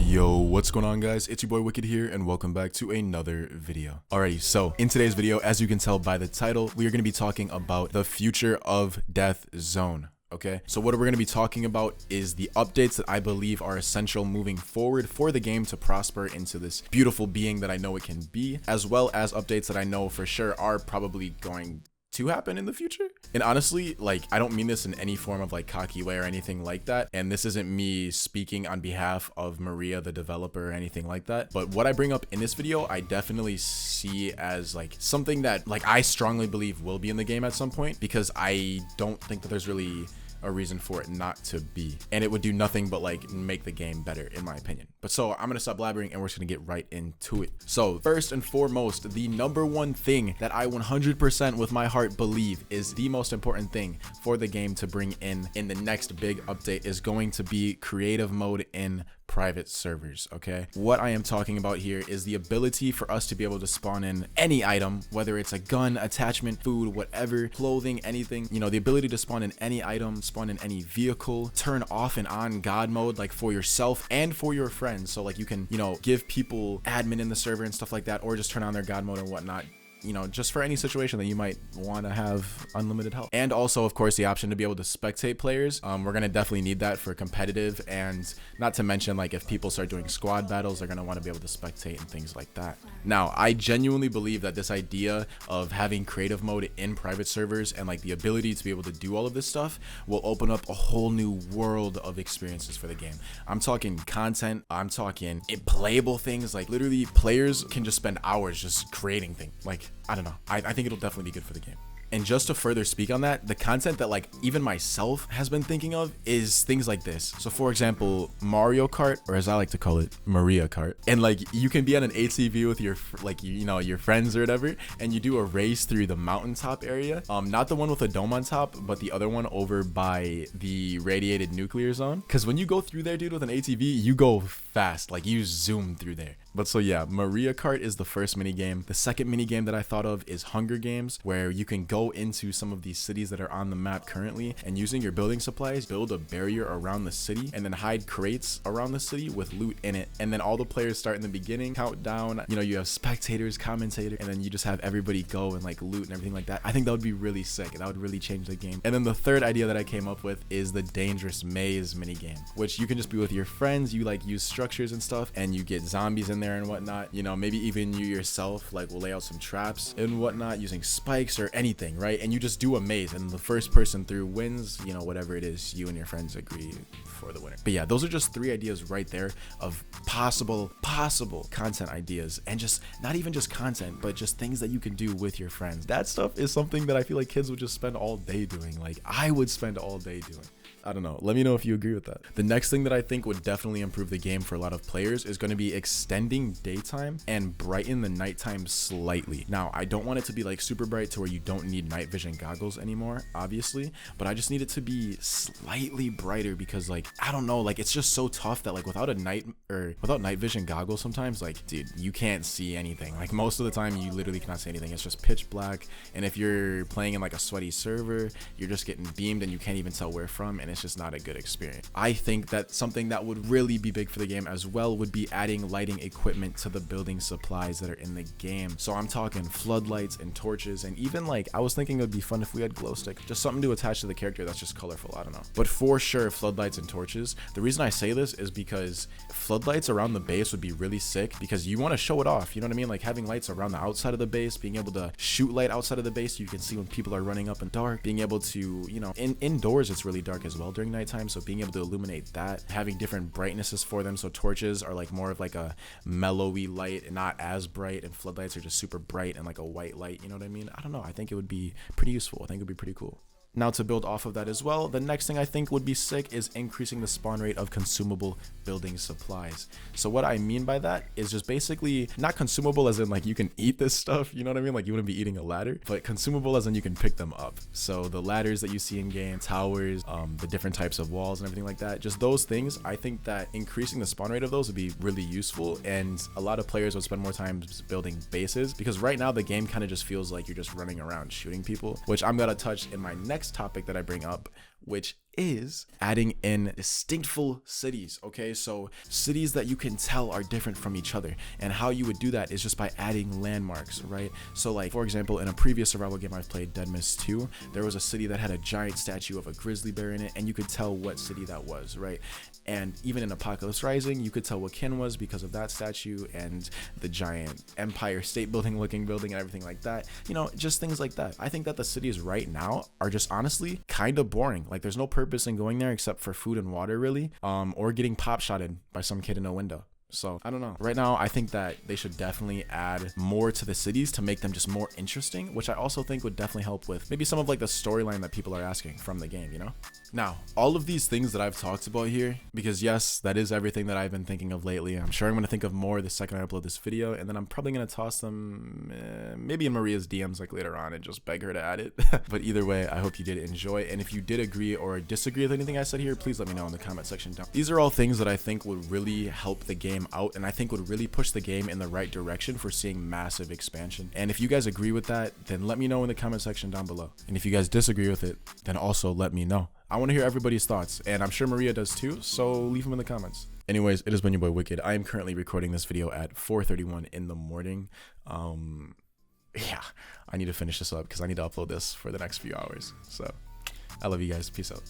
Yo, what's going on, guys? It's your boy Wicked here, and welcome back to another video. Alrighty, so in today's video, as you can tell by the title, we are going to be talking about the future of Death Zone. Okay, so what we're going to be talking about is the updates that I believe are essential moving forward for the game to prosper into this beautiful being that I know it can be, as well as updates that I know for sure are probably going to happen in the future. And honestly, like, I don't mean this in any form of like cocky way or anything like that, and this isn't me speaking on behalf of Maria the developer or anything like that, but what I bring up in this video I definitely see as like something that like I strongly believe will be in the game at some point, because I don't think that there's really a reason for it not to be, and it would do nothing but like make the game better in my opinion. But so I'm gonna stop blabbering and we're just gonna get right into it. So first and foremost, the number one thing that I 100% with my heart believe is the most important thing for the game to bring in the next big update is going to be creative mode in private servers. Okay, what I am talking about here is the ability for us to be able to spawn in any item, whether it's a gun, attachment, food, whatever, clothing, anything, you know, the ability to spawn in any item, spawn in any vehicle, turn off and on God mode, like for yourself and for your friends. So like you can, you know, give people admin in the server and stuff like that, or just turn on their God mode and whatnot, you know, just for any situation that you might want to have unlimited health. And also, of course, the option to be able to spectate players. We're going to definitely need that for competitive, and not to mention like if people start doing squad battles, they're going to want to be able to spectate and things like that. Now, I genuinely believe that this idea of having creative mode in private servers and like the ability to be able to do all of this stuff will open up a whole new world of experiences for the game. I'm talking content, I'm talking playable things, like literally players can just spend hours just creating things. Like, I don't know, I think it'll definitely be good for the game. And just to further speak on that, the content that like even myself has been thinking of is things like this. So for example, Mario Kart, or as I like to call it, Maria Kart. And like you can be on an ATV with your like you know your friends or whatever, and you do a race through the mountaintop area. Not the one with a dome on top, but the other one over by the radiated nuclear zone. Because when you go through there, dude, with an ATV, you go fast, like you zoom through there. But so yeah, Maria Kart is the first mini game. The second mini game that I thought of is Hunger Games, where you can go into some of these cities that are on the map currently, and using your building supplies, build a barrier around the city, and then hide crates around the city with loot in it. And then all the players start in the beginning, countdown, you know, you have spectators, commentator, and then you just have everybody go and like loot and everything like that. I think that would be really sick. That would really change the game. And then the third idea that I came up with is the Dangerous Maze mini game, which you can just be with your friends. You like use structures and stuff, and you get zombies in there and whatnot. You know, maybe even you yourself like will lay out some traps and whatnot using spikes or anything, right? And you just do a maze, and the first person through wins, you know, whatever it is you and your friends agree for the winner. But yeah, those are just three ideas right there of possible content ideas, and just not even just content, but just things that you can do with your friends. That stuff is something that I feel like kids would just spend all day doing. Like I would spend all day doing. I don't know. Let me know if you agree with that. The next thing that I think would definitely improve the game for a lot of players is going to be extending daytime and brighten the nighttime slightly. Now, I don't want it to be like super bright to where you don't need night vision goggles anymore, obviously, but I just need it to be slightly brighter, because like, I don't know, like it's just so tough that like without night vision goggles sometimes, like, dude, you can't see anything. Like most of the time you literally cannot see anything. It's just pitch black. And if you're playing in like a sweaty server, you're just getting beamed and you can't even tell where from, and it's just not a good experience. I think that something that would really be big for the game as well would be adding lighting equipment to the building supplies that are in the game. So I'm talking floodlights and torches, and even like I was thinking it would be fun if we had glow stick, just something to attach to the character that's just colorful. I don't know, but for sure floodlights and torches. The reason I say this is because floodlights around the base would be really sick, because you want to show it off, you know what I mean? Like having lights around the outside of the base, being able to shoot light outside of the base so you can see when people are running up in dark, being able to, you know, indoors it's really dark as well during nighttime, so being able to illuminate that, having different brightnesses for them. So torches are like more of like a mellowy light and not as bright, and floodlights are just super bright and like a white light, you know what I mean? I don't know, I think it would be pretty useful. I think it would be pretty cool. Now, to build off of that as well, the next thing I think would be sick is increasing the spawn rate of consumable building supplies. So what I mean by that is just basically not consumable as in like you can eat this stuff, you know what I mean? Like you wouldn't be eating a ladder, but consumable as in you can pick them up. So the ladders that you see in game, towers, the different types of walls and everything like that, just those things, I think that increasing the spawn rate of those would be really useful, and a lot of players would spend more time building bases, because right now the game kind of just feels like you're just running around shooting people, which I'm gonna touch in my next topic that I bring up, which is adding in distinctful cities, okay? So cities that you can tell are different from each other. And how you would do that is just by adding landmarks, right? So like, for example, in a previous survival game I've played, Dead Miss 2, there was a city that had a giant statue of a grizzly bear in it, and you could tell what city that was, right? And even in Apocalypse Rising, you could tell what kin was because of that statue and the giant Empire State Building looking building and everything like that. You know, just things like that. I think that the cities right now are just honestly kind of boring. Like there's no purpose in going there except for food and water, really, or getting pop shotted by some kid in a window. So I don't know. Right now, I think that they should definitely add more to the cities to make them just more interesting, which I also think would definitely help with maybe some of like the storyline that people are asking from the game, you know? Now, all of these things that I've talked about here, because yes, that is everything that I've been thinking of lately. I'm sure I'm going to think of more the second I upload this video, and then I'm probably going to toss them maybe in Maria's DMs like later on and just beg her to add it. But either way, I hope you did enjoy. And if you did agree or disagree with anything I said here, please let me know in the comment section down. These are all things that I think would really help the game out, and I think would really push the game in the right direction for seeing massive expansion. And if you guys agree with that, then let me know in the comment section down below. And if you guys disagree with it, then also let me know. I want to hear everybody's thoughts, and I'm sure Maria does too, so leave them in the comments. Anyways, it has been your boy Wicked. I am currently recording this video at 4:31 in the morning. Yeah, I need to finish this up because I need to upload this for the next few hours. So I love you guys. Peace out.